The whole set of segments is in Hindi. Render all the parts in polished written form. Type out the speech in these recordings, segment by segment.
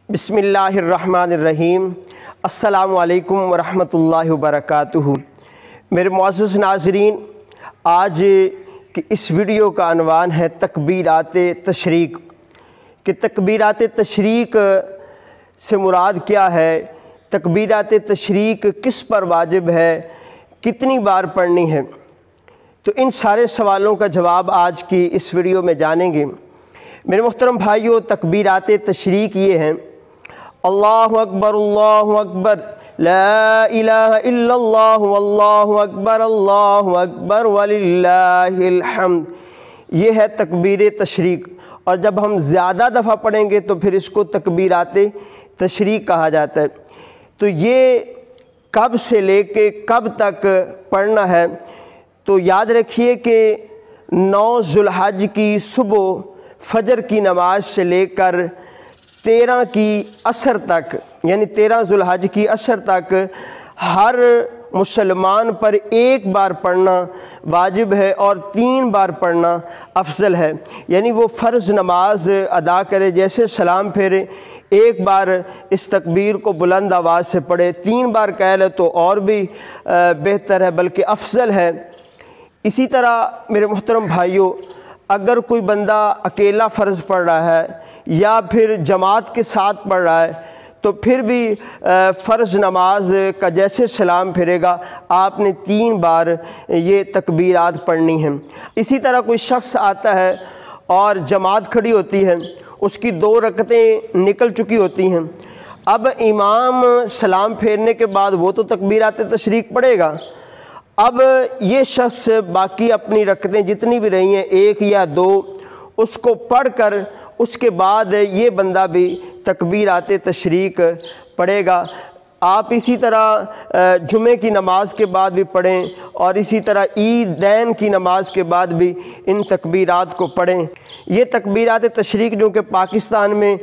बिस्मिल्लाहिर्रहमानिर्रहीम। अस्सलामु अलैकुम वरहमतुल्लाहि वबरकातुहू। मेरे मुअज़्ज़ज़ नाज़रीन, आज की इस वीडियो का अनवान है तकबीरात तशरीक़ कि तकबीरात तशरीक़ से मुराद क्या है, तकबीरात तशरीक़ किस पर वाजिब है, कितनी बार पढ़नी है। तो इन सारे सवालों का जवाब आज की इस वीडियो में जानेंगे। मेरे मोहतरम भाइयों, तकबीरात तशरीक़ ये हैं: अल्लाहु अकबर, अल्लाहु अकबर, ला इलाहा इल्लल्लाह, अल्लाहु अकबर वलिल्लाहिल हम्द। ये है तकबीर तशरीक़। और जब हम ज़्यादा दफ़ा पढ़ेंगे तो फिर इसको तकबीरात तशरीक़ कहा जाता है। तो ये कब से लेके कब तक पढ़ना है, तो याद रखिए कि 9 ज़ुल्हज की सुबह फ़जर की नमाज से लेकर 13 की असर तक, यानी 13 ज़ुल्हज की असर तक हर मुसलमान पर एक बार पढ़ना वाजिब है और 3 बार पढ़ना अफजल है। यानी वो फ़र्ज़ नमाज अदा करे, जैसे सलाम फेरे एक बार इस तकबीर को बुलंद आवाज़ से पढ़े, 3 बार कह ले तो और भी बेहतर है, बल्कि अफजल है। इसी तरह मेरे मोहतरम भाइयों, अगर कोई बंदा अकेला फ़र्ज़ पढ़ रहा है या फिर जमात के साथ पढ़ रहा है तो फिर भी फ़र्ज़ नमाज का जैसे सलाम फिरेगा आपने 3 बार ये तकबीरात पढ़नी हैं। इसी तरह कोई शख्स आता है और जमात खड़ी होती है, उसकी 2 रकतें निकल चुकी होती हैं। अब इमाम सलाम फेरने के बाद वो तो तकबीरात तशरीक़ पढ़ेगा। अब ये शख्स बाकी अपनी रकतें जितनी भी रही हैं, 1 या 2, उसको पढ़कर उसके बाद ये बंदा भी तकबीरात तशरीक़ पढ़ेगा। आप इसी तरह जुमे की नमाज के बाद भी पढ़ें और इसी तरह ईदैन की नमाज के बाद भी इन तकबीरात को पढ़ें। ये तकबीरात तशरीक़ जो कि पाकिस्तान में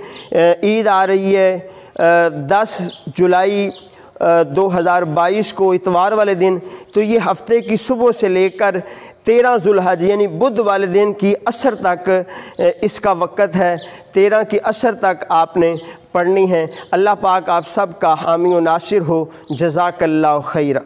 ईद आ रही है 10 जुलाई 2022 को इतवार वाले दिन, तो ये हफ्ते की सुबह से लेकर 13 ज़ुल्हज यानी बुध वाले दिन की असर तक इसका वक़्त है। 13 की असर तक आपने पढ़नी है। अल्लाह पाक आप सब का हामी व नासिर हो। जज़ाकल्लाहु खैरा।